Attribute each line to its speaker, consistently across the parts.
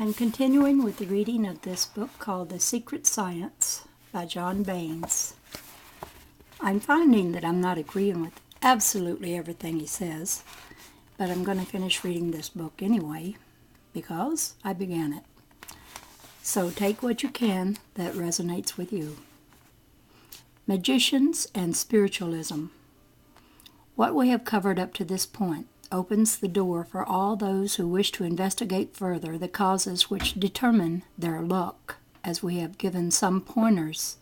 Speaker 1: I'm continuing with the reading of this book called The Secret Science by John Baines. I'm finding that I'm not agreeing with absolutely everything he says, but I'm going to finish reading this book anyway because I began it. So take what you can that resonates with you. Magicians and Spiritualism. What we have covered up to this point opens the door for all those who wish to investigate further the causes which determine their luck, as we have given some pointers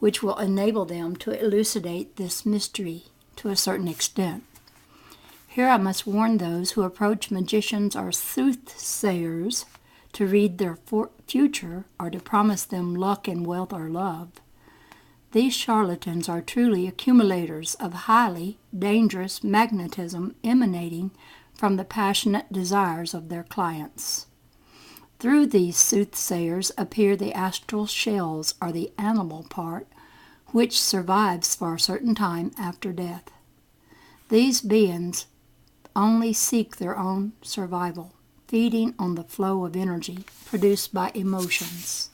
Speaker 1: which will enable them to elucidate this mystery to a certain extent. Here I must warn those who approach magicians or soothsayers to read their future or to promise them luck and wealth or love. These charlatans are truly accumulators of highly dangerous magnetism emanating from the passionate desires of their clients. Through these soothsayers appear the astral shells, or the animal part, which survives for a certain time after death. These beings only seek their own survival, feeding on the flow of energy produced by emotions.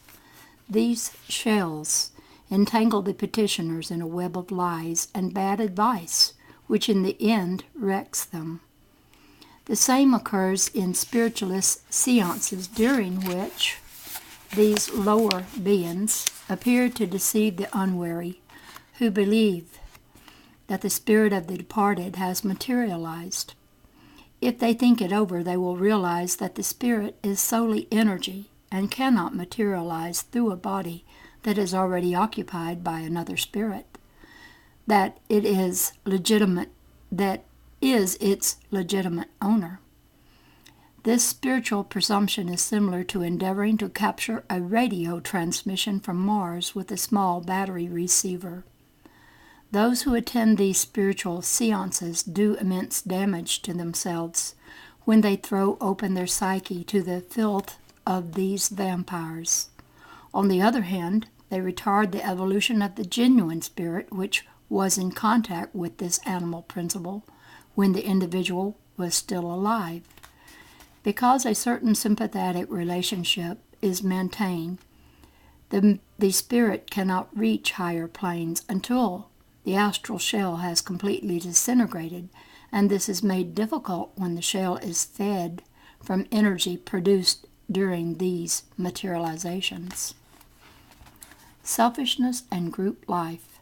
Speaker 1: These shells entangle the petitioners in a web of lies and bad advice, which in the end wrecks them. The same occurs in spiritualist seances, during which these lower beings appear to deceive the unwary, who believe that the spirit of the departed has materialized. If they think it over, they will realize that the spirit is solely energy and cannot materialize through a body that is already occupied by another spirit, that is its legitimate owner. This spiritual presumption is similar to endeavoring to capture a radio transmission from Mars with a small battery receiver. Those who attend these spiritual seances do immense damage to themselves when they throw open their psyche to the filth of these vampires. On the other hand, they retard the evolution of the genuine spirit which was in contact with this animal principle when the individual was still alive. Because a certain sympathetic relationship is maintained, the spirit cannot reach higher planes until the astral shell has completely disintegrated, and this is made difficult when the shell is fed from energy produced during these materializations. Selfishness and group life.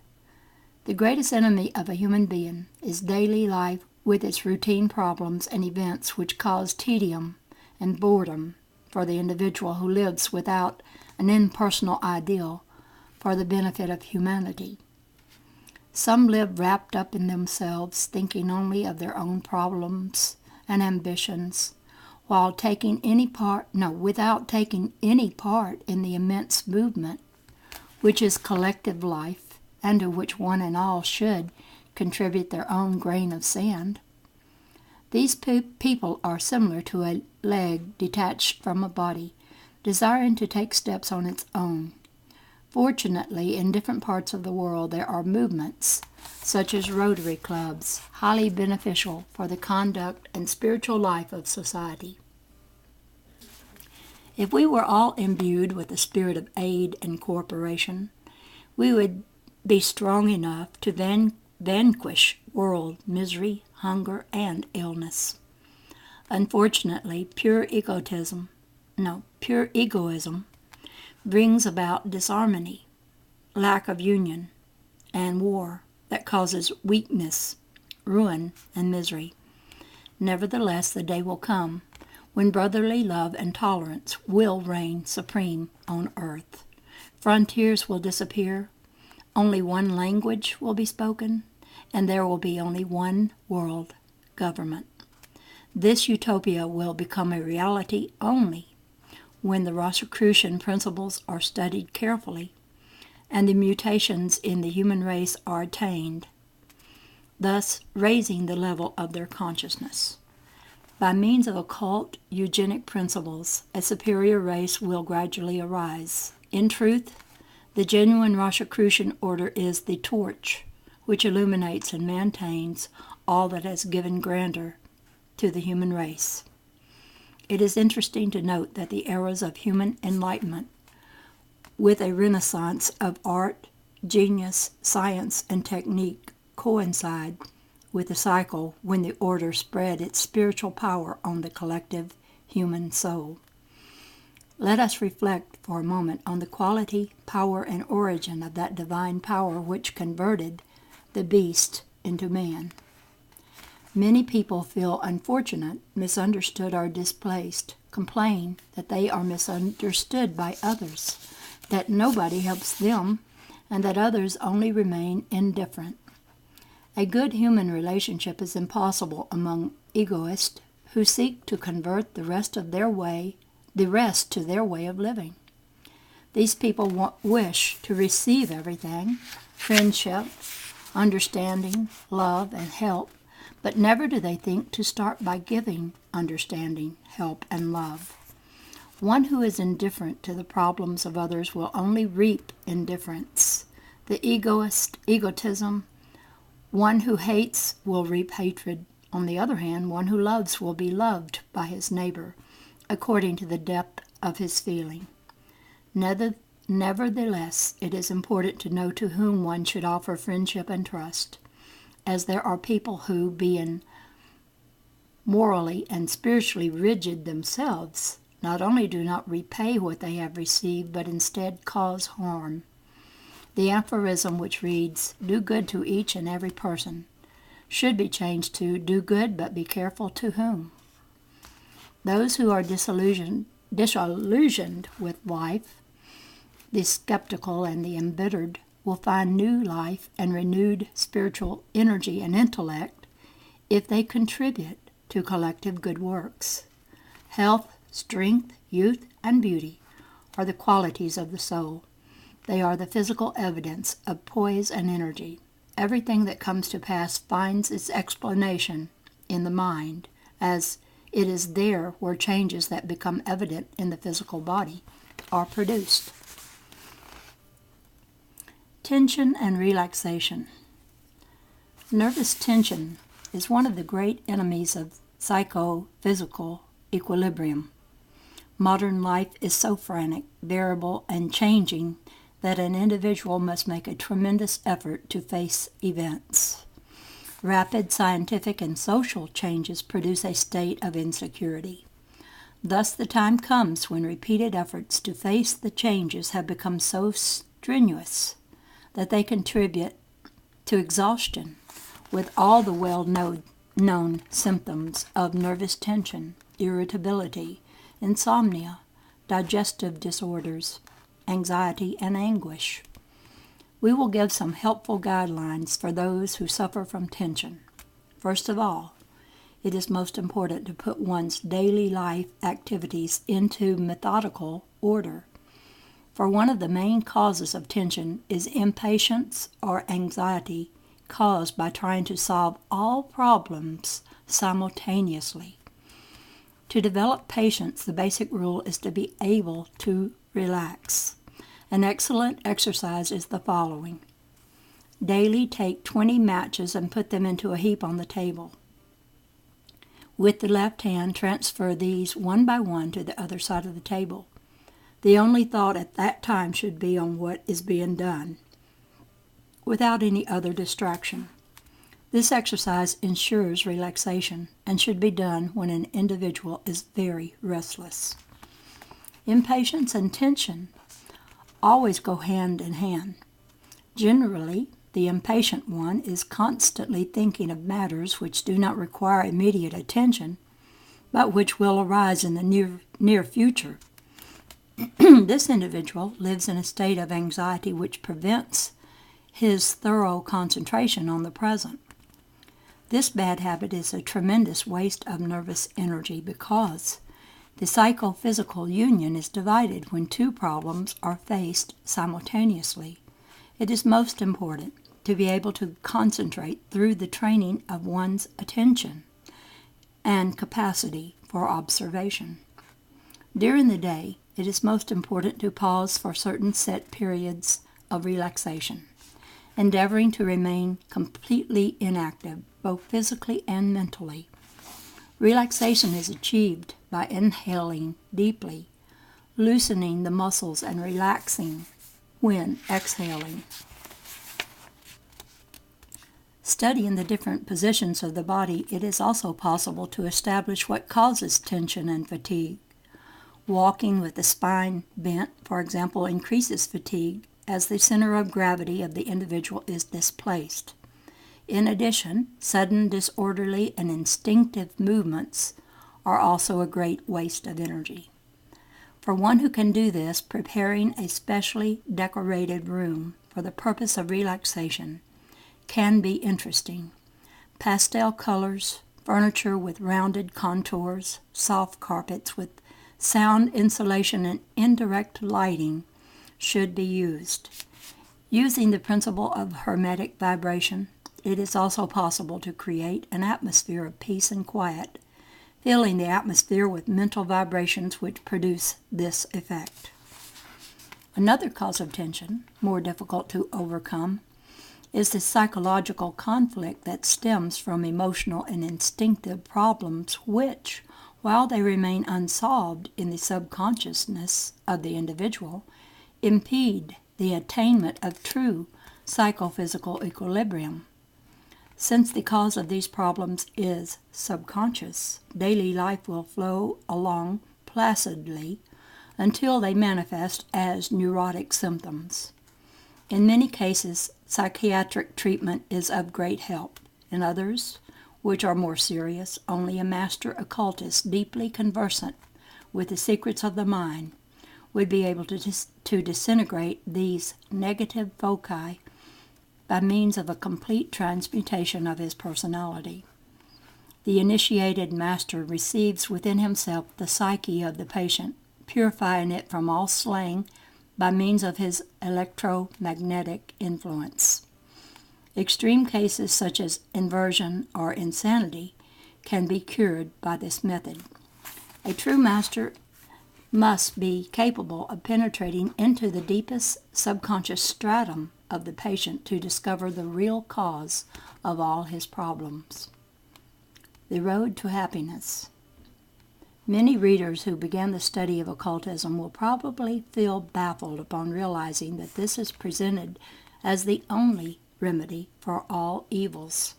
Speaker 1: The greatest enemy of a human being is daily life with its routine problems and events which cause tedium and boredom for the individual who lives without an impersonal ideal for the benefit of humanity. Some live wrapped up in themselves, thinking only of their own problems and ambitions, without taking any part in the immense movement which is collective life, and to which one and all should contribute their own grain of sand. These people are similar to a leg detached from a body, desiring to take steps on its own. Fortunately, in different parts of the world there are movements, such as Rotary clubs, highly beneficial for the conduct and spiritual life of society. If we were all imbued with the spirit of aid and cooperation, we would be strong enough to vanquish world misery, hunger, and illness. Unfortunately, pure egoism brings about disharmony, lack of union, and war that causes weakness, ruin, and misery. Nevertheless, the day will come when brotherly love and tolerance will reign supreme on earth. Frontiers will disappear, only one language will be spoken, and there will be only one world government. This utopia will become a reality only when the Rosicrucian principles are studied carefully and the mutations in the human race are attained, thus raising the level of their consciousness. By means of occult eugenic principles, a superior race will gradually arise. In truth, the genuine Rosicrucian order is the torch which illuminates and maintains all that has given grandeur to the human race. It is interesting to note that the eras of human enlightenment, with a renaissance of art, genius, science, and technique, coincide with the cycle when the order spread its spiritual power on the collective human soul. Let us reflect for a moment on the quality, power, and origin of that divine power which converted the beast into man. Many people feel unfortunate, misunderstood, or displaced, complain that they are misunderstood by others, that nobody helps them, and that others only remain indifferent. A good human relationship is impossible among egoists who seek to convert the rest to their way of living. These people wish to receive everything, friendship, understanding, love, and help, but never do they think to start by giving understanding, help, and love. One who is indifferent to the problems of others will only reap indifference. The egotism. One who hates will reap hatred. On the other hand, one who loves will be loved by his neighbor, according to the depth of his feeling. Nevertheless, it is important to know to whom one should offer friendship and trust, as there are people who, being morally and spiritually rigid themselves, not only do not repay what they have received, but instead cause harm. The aphorism which reads, "Do good to each and every person," should be changed to, "Do good, but be careful to whom." Those who are disillusioned with life, the skeptical and the embittered, will find new life and renewed spiritual energy and intellect if they contribute to collective good works. Health, strength, youth, and beauty are the qualities of the soul. They are the physical evidence of poise and energy. Everything that comes to pass finds its explanation in the mind, as it is there where changes that become evident in the physical body are produced. Tension and relaxation. Nervous tension is one of the great enemies of psychophysical equilibrium. Modern life is so frantic, variable, and changing that an individual must make a tremendous effort to face events. Rapid scientific and social changes produce a state of insecurity. Thus the time comes when repeated efforts to face the changes have become so strenuous that they contribute to exhaustion, with all the well-known symptoms of nervous tension, irritability, insomnia, digestive disorders, anxiety, and anguish. We will give some helpful guidelines for those who suffer from tension. First of all, it is most important to put one's daily life activities into methodical order. For one of the main causes of tension is impatience or anxiety caused by trying to solve all problems simultaneously. To develop patience, the basic rule is to be able to relax. An excellent exercise is the following. Daily take 20 matches and put them into a heap on the table. With the left hand, transfer these one by one to the other side of the table. The only thought at that time should be on what is being done, without any other distraction. This exercise ensures relaxation and should be done when an individual is very restless. Impatience and tension always go hand in hand. Generally, the impatient one is constantly thinking of matters which do not require immediate attention, but which will arise in the near future. This individual lives in a state of anxiety which prevents his thorough concentration on the present. This bad habit is a tremendous waste of nervous energy because the psychophysical union is divided when two problems are faced simultaneously. It is most important to be able to concentrate through the training of one's attention and capacity for observation. During the day, it is most important to pause for certain set periods of relaxation, endeavoring to remain completely inactive, both physically and mentally. Relaxation is achieved by inhaling deeply, loosening the muscles and relaxing when exhaling. Studying the different positions of the body, it is also possible to establish what causes tension and fatigue. Walking with the spine bent, for example, increases fatigue as the center of gravity of the individual is displaced. In addition, sudden, disorderly, and instinctive movements are also a great waste of energy. For one who can do this, preparing a specially decorated room for the purpose of relaxation can be interesting. Pastel colors, furniture with rounded contours, soft carpets with sound insulation, and indirect lighting should be used. Using the principle of hermetic vibration, it is also possible to create an atmosphere of peace and quiet, filling the atmosphere with mental vibrations which produce this effect. Another cause of tension, more difficult to overcome, is the psychological conflict that stems from emotional and instinctive problems which, while they remain unsolved in the subconsciousness of the individual, impede the attainment of true psychophysical equilibrium. Since the cause of these problems is subconscious, daily life will flow along placidly until they manifest as neurotic symptoms. In many cases, psychiatric treatment is of great help. In others, which are more serious, only a master occultist deeply conversant with the secrets of the mind would be able to disintegrate these negative foci by means of a complete transmutation of his personality. The initiated master receives within himself the psyche of the patient, purifying it from all slaying by means of his electromagnetic influence. Extreme cases such as inversion or insanity can be cured by this method. A true master must be capable of penetrating into the deepest subconscious stratum of the patient to discover the real cause of all his problems. The road to happiness. Many readers who began the study of occultism will probably feel baffled upon realizing that this is presented as the only remedy for all evils.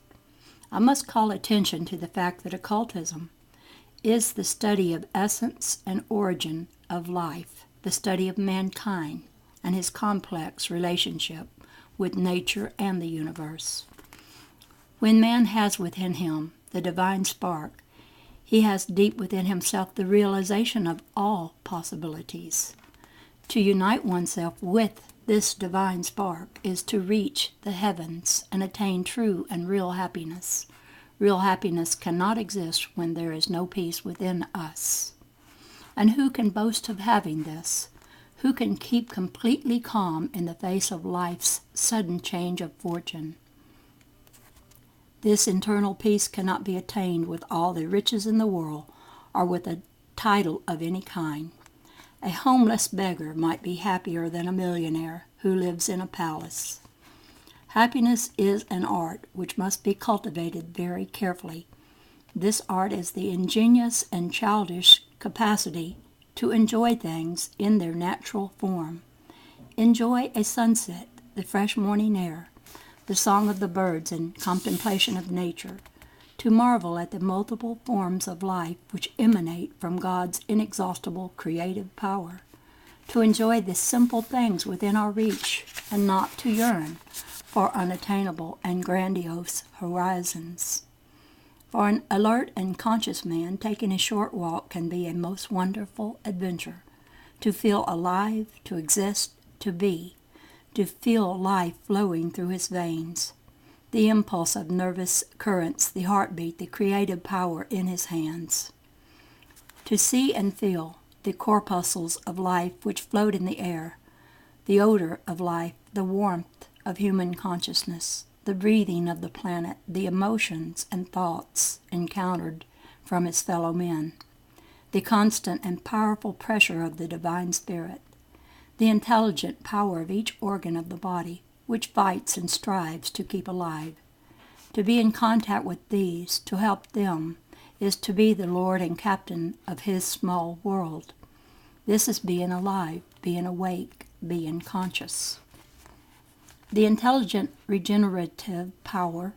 Speaker 1: I must call attention to the fact that occultism is the study of essence and origin of life, the study of mankind and his complex relationship with nature and the universe. When man has within him the divine spark, he has deep within himself the realization of all possibilities. To unite oneself with this divine spark is to reach the heavens and attain true and real happiness. Real happiness cannot exist when there is no peace within us. And who can boast of having this? Who can keep completely calm in the face of life's sudden change of fortune? This internal peace cannot be attained with all the riches in the world or with a title of any kind. A homeless beggar might be happier than a millionaire who lives in a palace. Happiness is an art which must be cultivated very carefully. This art is the ingenious and childish capacity to enjoy things in their natural form. Enjoy a sunset, the fresh morning air, the song of the birds and contemplation of nature, to marvel at the multiple forms of life which emanate from God's inexhaustible creative power, to enjoy the simple things within our reach, and not to yearn for unattainable and grandiose horizons. For an alert and conscious man, taking a short walk can be a most wonderful adventure. To feel alive, to exist, to be, to feel life flowing through his veins, the impulse of nervous currents, the heartbeat, the creative power in his hands. To see and feel the corpuscles of life which float in the air, the odor of life, the warmth of human consciousness, the breathing of the planet, the emotions and thoughts encountered from his fellow men, the constant and powerful pressure of the divine spirit, the intelligent power of each organ of the body, which fights and strives to keep alive. To be in contact with these, to help them, is to be the Lord and captain of his small world. This is being alive, being awake, being conscious. The intelligent regenerative power,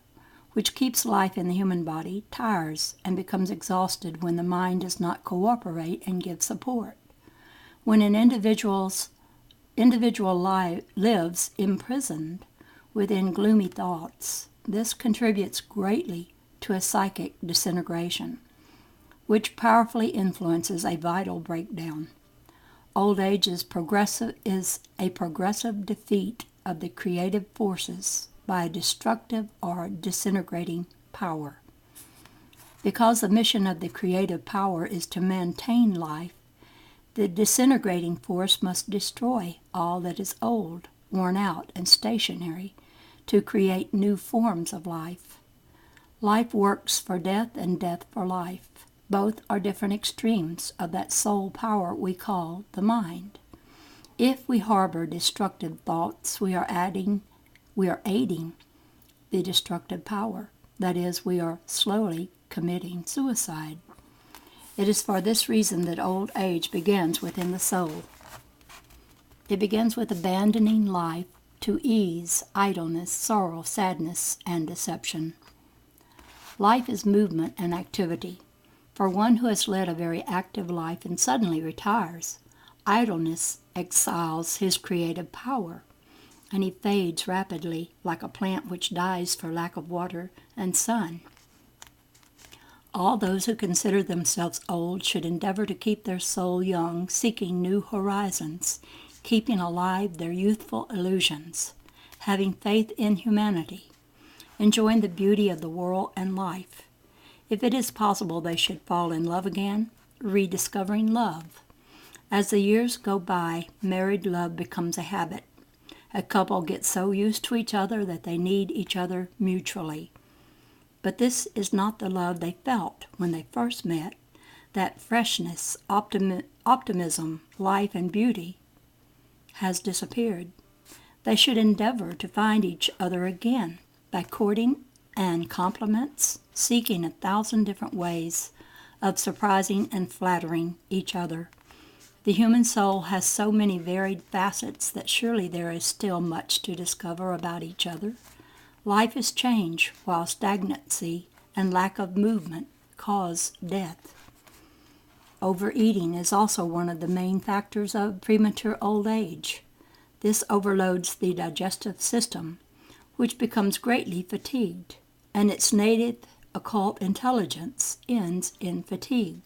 Speaker 1: which keeps life in the human body, tires and becomes exhausted when the mind does not cooperate and give support. When an individual lives imprisoned within gloomy thoughts, this contributes greatly to a psychic disintegration, which powerfully influences a vital breakdown. Old age is a progressive defeat of the creative forces by a destructive or disintegrating power. Because the mission of the creative power is to maintain life, the disintegrating force must destroy all that is old, worn out, and stationary to create new forms of life. Life works for death and death for life. Both are different extremes of that soul power we call the mind. If we harbor destructive thoughts, we are aiding the destructive power. That is, we are slowly committing suicide. It is for this reason that old age begins within the soul. It begins with abandoning life to ease, idleness, sorrow, sadness, and deception. Life is movement and activity. For one who has led a very active life and suddenly retires, idleness exiles his creative power, and he fades rapidly like a plant which dies for lack of water and sun. All those who consider themselves old should endeavor to keep their soul young, seeking new horizons, keeping alive their youthful illusions, having faith in humanity, enjoying the beauty of the world and life. If it is possible, they should fall in love again, rediscovering love. As the years go by, married love becomes a habit. A couple gets so used to each other that they need each other mutually. But this is not the love they felt when they first met. That freshness, optimism, life, and beauty has disappeared. They should endeavor to find each other again by courting and compliments, seeking 1,000 different ways of surprising and flattering each other. The human soul has so many varied facets that surely there is still much to discover about each other. Life is change, while stagnancy and lack of movement cause death. Overeating is also one of the main factors of premature old age. This overloads the digestive system, which becomes greatly fatigued, and its native occult intelligence ends in fatigue.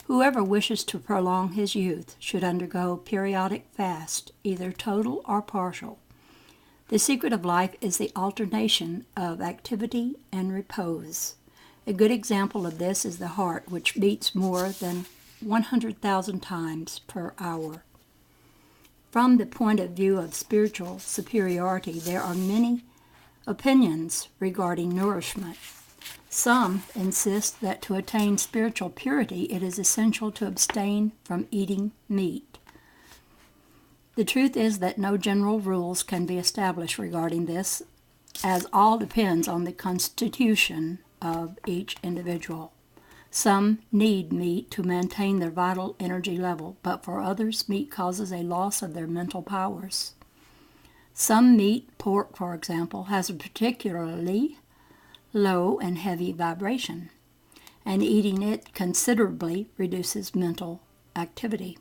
Speaker 1: Whoever wishes to prolong his youth should undergo periodic fast, either total or partial. The secret of life is the alternation of activity and repose. A good example of this is the heart, which beats more than 100,000 times per hour. From the point of view of spiritual superiority, there are many opinions regarding nourishment. Some insist that to attain spiritual purity, it is essential to abstain from eating meat. The truth is that no general rules can be established regarding this, as all depends on the constitution of each individual. Some need meat to maintain their vital energy level, but for others, meat causes a loss of their mental powers. Some meat, pork for example, has a particularly low and heavy vibration, and eating it considerably reduces mental activity.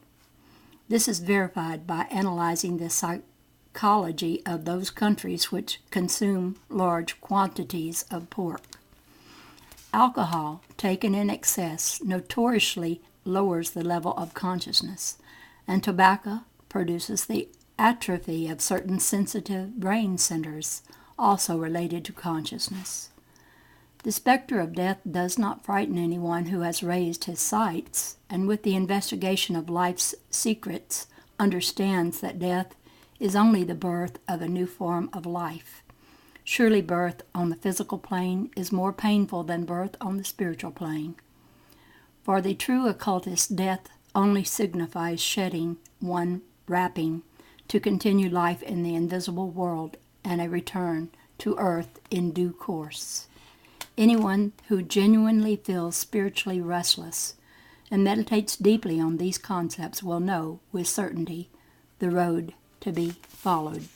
Speaker 1: This is verified by analyzing the psychology of those countries which consume large quantities of pork. Alcohol, taken in excess, notoriously lowers the level of consciousness, and tobacco produces the atrophy of certain sensitive brain centers, also related to consciousness. The specter of death does not frighten anyone who has raised his sights, and with the investigation of life's secrets understands that death is only the birth of a new form of life. Surely birth on the physical plane is more painful than birth on the spiritual plane. For the true occultist, death only signifies shedding one wrapping to continue life in the invisible world and a return to earth in due course. Anyone who genuinely feels spiritually restless and meditates deeply on these concepts will know with certainty the road to be followed.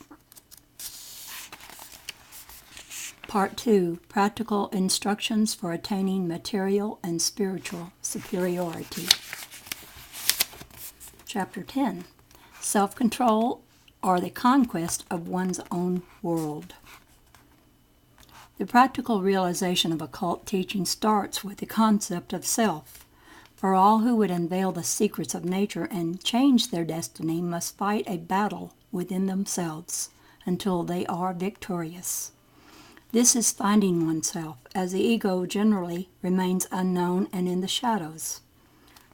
Speaker 1: Part 2. Practical Instructions for Attaining Material and Spiritual Superiority. Chapter 10. Self-Control or the Conquest of One's Own World. The practical realization of occult teaching starts with the concept of self. For all who would unveil the secrets of nature and change their destiny must fight a battle within themselves until they are victorious. This is finding oneself, as the ego generally remains unknown and in the shadows.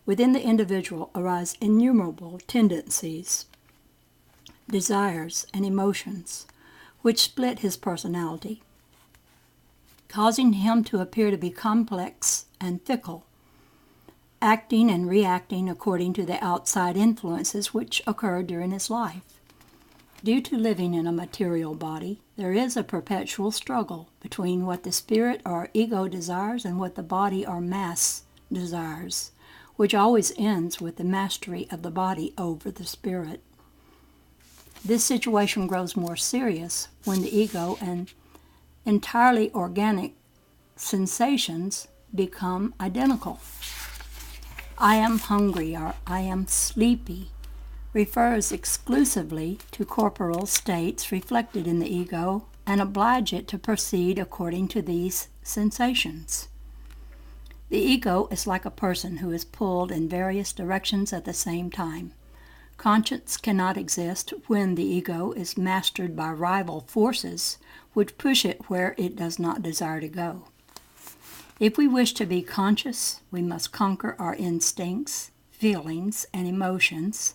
Speaker 1: Within the individual arise innumerable tendencies, desires, and emotions, which split his personality, causing him to appear to be complex and fickle, acting and reacting according to the outside influences which occur during his life. Due to living in a material body, there is a perpetual struggle between what the spirit or ego desires and what the body or mass desires, which always ends with the mastery of the body over the spirit. This situation grows more serious when the ego and entirely organic sensations become identical. I am hungry or I am sleepy refers exclusively to corporal states reflected in the ego and oblige it to proceed according to these sensations. The ego is like a person who is pulled in various directions at the same time. Conscience cannot exist when the ego is mastered by rival forces which push it where it does not desire to go. If we wish to be conscious, we must conquer our instincts, feelings, and emotions,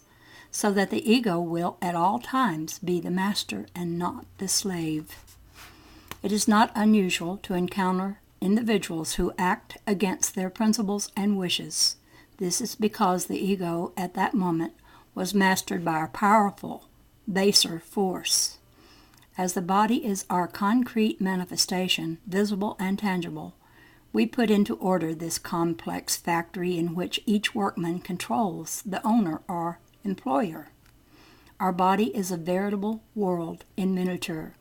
Speaker 1: so that the ego will at all times be the master and not the slave. It is not unusual to encounter individuals who act against their principles and wishes. This is because the ego at that moment was mastered by a powerful, baser force. As the body is our concrete manifestation, visible and tangible, we put into order this complex factory in which each workman controls the owner or employer. Our body is a veritable world in miniature,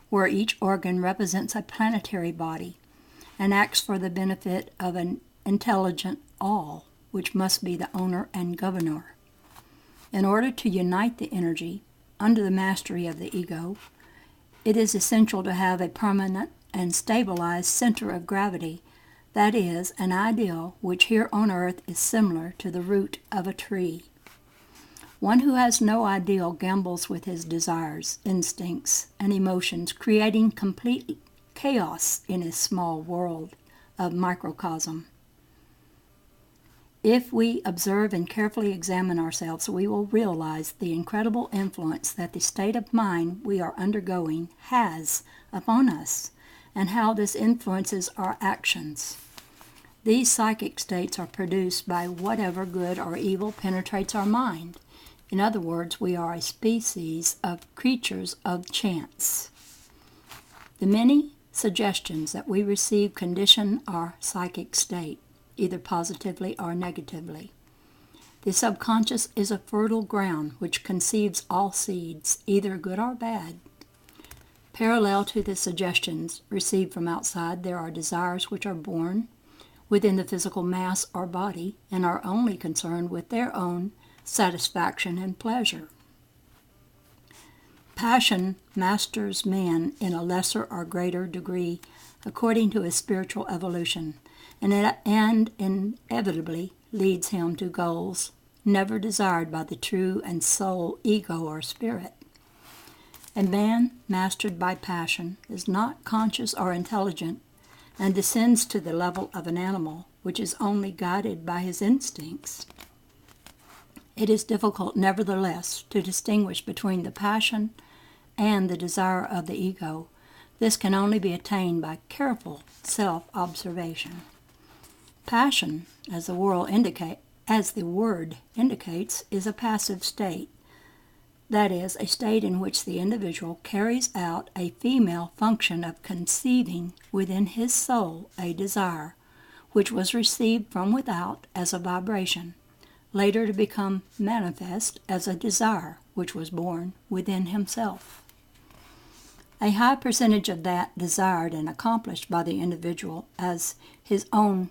Speaker 1: where each organ represents a planetary body and acts for the benefit of an intelligent all, which must be the owner and governor. In order to unite the energy under the mastery of the ego, it is essential to have a permanent and stabilized center of gravity, that is, an ideal which here on earth is similar to the root of a tree. One who has no ideal gambles with his desires, instincts, and emotions, creating complete chaos in his small world of microcosm. If we observe and carefully examine ourselves, we will realize the incredible influence that the state of mind we are undergoing has upon us, and how this influences our actions. These psychic states are produced by whatever good or evil penetrates our mind. In other words, we are a species of creatures of chance. The many suggestions that we receive condition our psychic state, either positively or negatively. The subconscious is a fertile ground which conceives all seeds, either good or bad. Parallel to the suggestions received from outside, there are desires which are born within the physical mass or body and are only concerned with their own satisfaction and pleasure. Passion masters man in a lesser or greater degree according to his spiritual evolution, and inevitably leads him to goals never desired by the true and sole ego or spirit. A man mastered by passion is not conscious or intelligent and descends to the level of an animal which is only guided by his instincts. It is difficult, nevertheless, to distinguish between the passion and the desire of the ego. This can only be attained by careful self-observation. Passion, as the word indicates, is a passive state. that is, a state in which the individual carries out a female function of conceiving within his soul a desire, which was received from without as a vibration, later to become manifest as a desire which was born within himself. A high percentage of that desired and accomplished by the individual as his own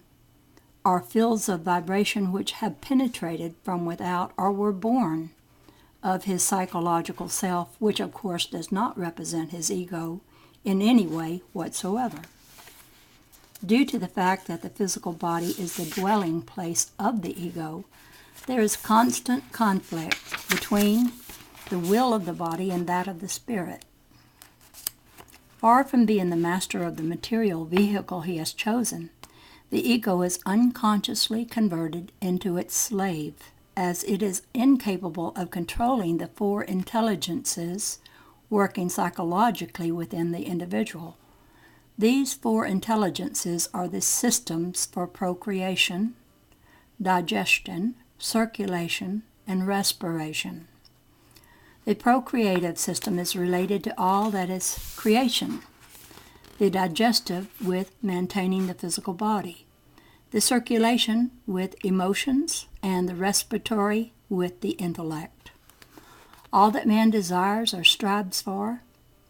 Speaker 1: are fields of vibration which have penetrated from without or were born of his psychological self, which of course does not represent his ego in any way whatsoever. Due to the fact that the physical body is the dwelling place of the ego, there is constant conflict between the will of the body and that of the spirit. Far from being the master of the material vehicle he has chosen, the ego is unconsciously converted into its slave, as it is incapable of controlling the four intelligences working psychologically within the individual. These four intelligences are the systems for procreation, digestion, circulation, and respiration. The procreative system is related to all that is creation, the digestive with maintaining the physical body, the circulation with emotions, and the respiratory with the intellect. All that man desires or strives for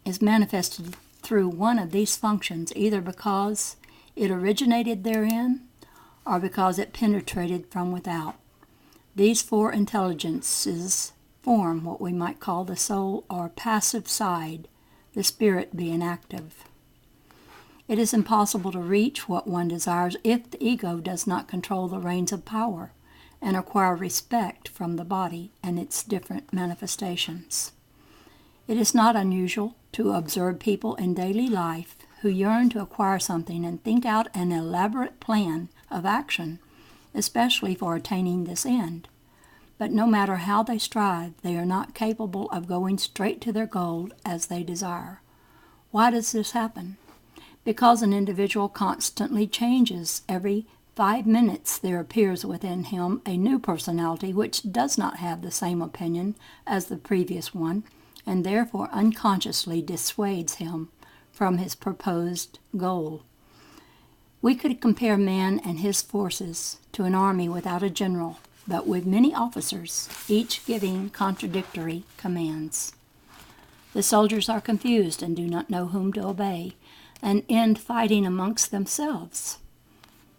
Speaker 1: is manifested through one of these functions, either because it originated therein or because it penetrated from without. These four intelligences form what we might call the soul or passive side, the spirit being active. It is impossible to reach what one desires if the ego does not control the reins of power and acquire respect from the body and its different manifestations. It is not unusual to observe people in daily life who yearn to acquire something and think out an elaborate plan of action, especially for attaining this end. But no matter how they strive, they are not capable of going straight to their goal as they desire. Why does this happen? Because an individual constantly changes. Every 5 minutes there appears within him a new personality which does not have the same opinion as the previous one, and therefore unconsciously dissuades him from his proposed goal. We could compare man and his forces to an army without a general, but with many officers, each giving contradictory commands. The soldiers are confused and do not know whom to obey, and end fighting amongst themselves.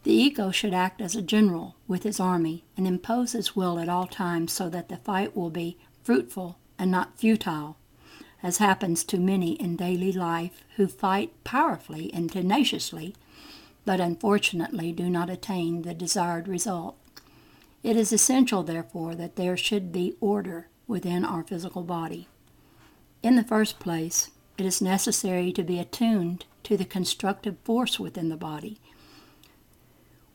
Speaker 1: The ego should act as a general with his army and impose his will at all times so that the fight will be fruitful and not futile, as happens to many in daily life who fight powerfully and tenaciously, but unfortunately do not attain the desired result. It is essential, therefore, that there should be order within our physical body. In the first place, it is necessary to be attuned to the constructive force within the body.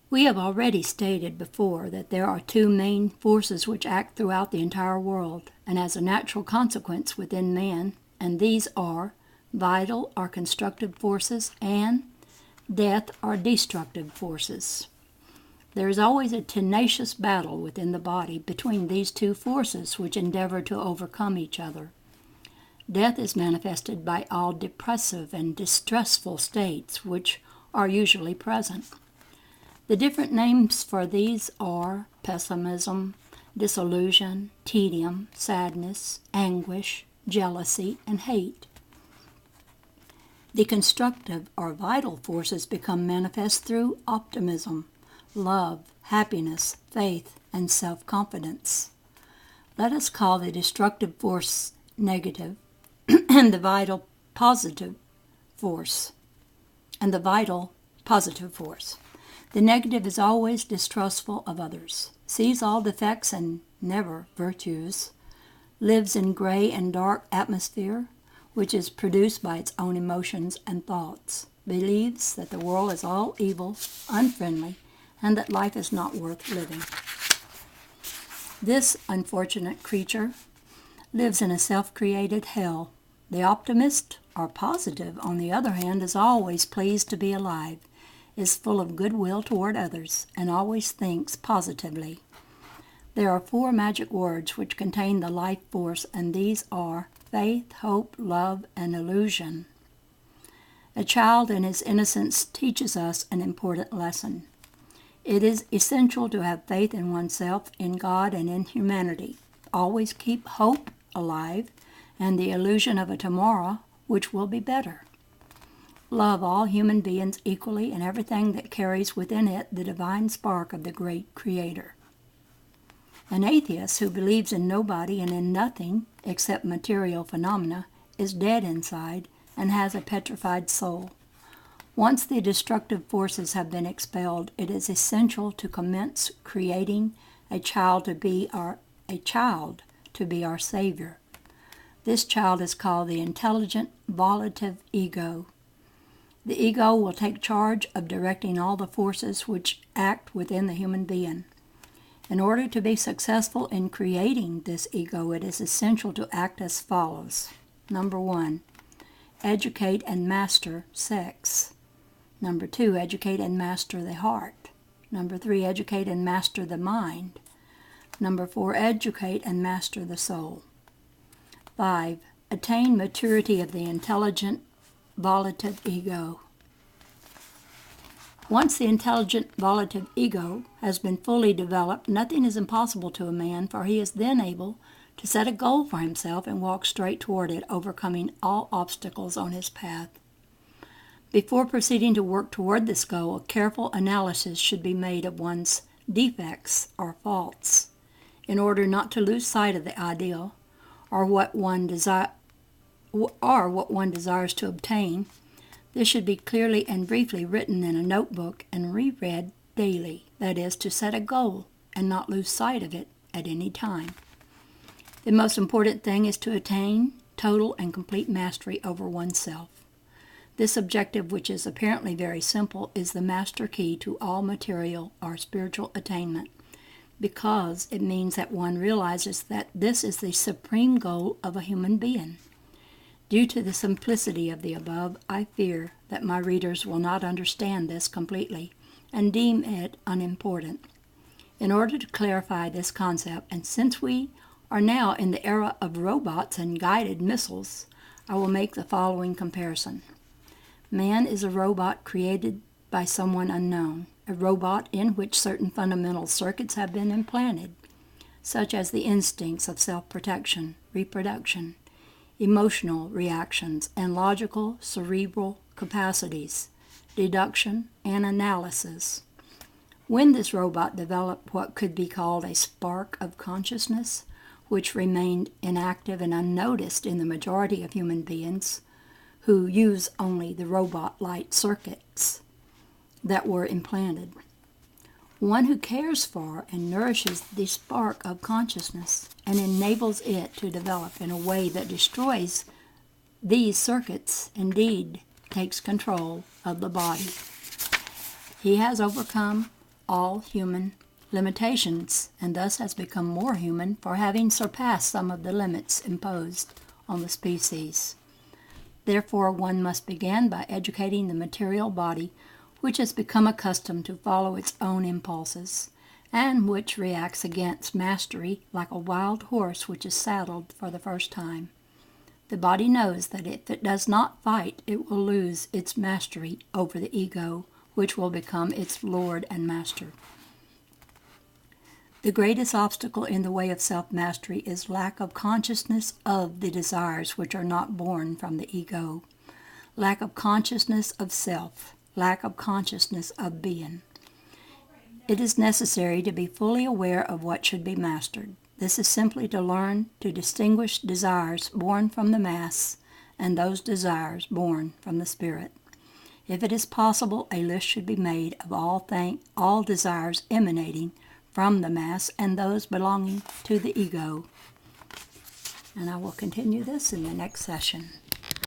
Speaker 1: We have already stated before that there are two main forces which act throughout the entire world and as a natural consequence within man, and these are vital or constructive forces and death or destructive forces. There is always a tenacious battle within the body between these two forces which endeavor to overcome each other. Death is manifested by all depressive and distressful states which are usually present. The different names for these are pessimism, disillusion, tedium, sadness, anguish, jealousy, and hate. The constructive or vital forces become manifest through optimism, love, happiness, faith, and self-confidence. Let us call the destructive force negative and the vital positive force. The negative is always distrustful of others, sees all defects and never virtues, lives in gray and dark atmosphere, which is produced by its own emotions and thoughts, believes that the world is all evil, unfriendly, and that life is not worth living. This unfortunate creature lives in a self-created hell. The optimist, or positive, on the other hand, is always pleased to be alive, is full of goodwill toward others, and always thinks positively. There are 4 magic words which contain the life force, and these are faith, hope, love, and illusion. A child in his innocence teaches us an important lesson. It is essential to have faith in oneself, in God, and in humanity. Always keep hope alive and the illusion of a tomorrow which will be better. Love all human beings equally and everything that carries within it the divine spark of the great Creator. An atheist who believes in nobody and in nothing except material phenomena is dead inside and has a petrified soul. Once the destructive forces have been expelled, it is essential to commence creating a child to be our Savior. This child is called the intelligent, volitive ego. The ego will take charge of directing all the forces which act within the human being. In order to be successful in creating this ego, it is essential to act as follows. Number 1, educate and master sex. Number 2, educate and master the heart. Number 3, educate and master the mind. Number 4, educate and master the soul. 5, attain maturity of the intelligent, volitive ego. Once the intelligent, volitive ego has been fully developed, nothing is impossible to a man, for he is then able to set a goal for himself and walk straight toward it, overcoming all obstacles on his path. Before proceeding to work toward this goal, a careful analysis should be made of one's defects or faults, in order not to lose sight of the ideal or what one desires to obtain. This should be clearly and briefly written in a notebook and reread daily, that is, to set a goal and not lose sight of it at any time. The most important thing is to attain total and complete mastery over oneself. This objective, which is apparently very simple, is the master key to all material or spiritual attainment, because it means that one realizes that this is the supreme goal of a human being. Due to the simplicity of the above, I fear that my readers will not understand this completely and deem it unimportant. In order to clarify this concept, and since we are now in the era of robots and guided missiles, I will make the following comparison. Man is a robot created by someone unknown, a robot in which certain fundamental circuits have been implanted, such as the instincts of self-protection, reproduction, emotional reactions, and logical cerebral capacities, deduction, and analysis. When this robot developed what could be called a spark of consciousness, which remained inactive and unnoticed in the majority of human beings who use only the robot-like circuits that were implanted. One who cares for and nourishes the spark of consciousness and enables it to develop in a way that destroys these circuits, indeed takes control of the body. He has overcome all human limitations and thus has become more human for having surpassed some of the limits imposed on the species. Therefore, one must begin by educating the material body, which has become accustomed to follow its own impulses, and which reacts against mastery like a wild horse which is saddled for the first time. The body knows that if it does not fight, it will lose its mastery over the ego, which will become its lord and master. The greatest obstacle in the way of self-mastery is lack of consciousness of the desires which are not born from the ego, lack of consciousness of self, lack of consciousness of being. It is necessary to be fully aware of what should be mastered. This is simply to learn to distinguish desires born from the mass and those desires born from the spirit. If it is possible, a list should be made of all desires emanating from the mass and those belonging to the ego. And I will continue this in the next session.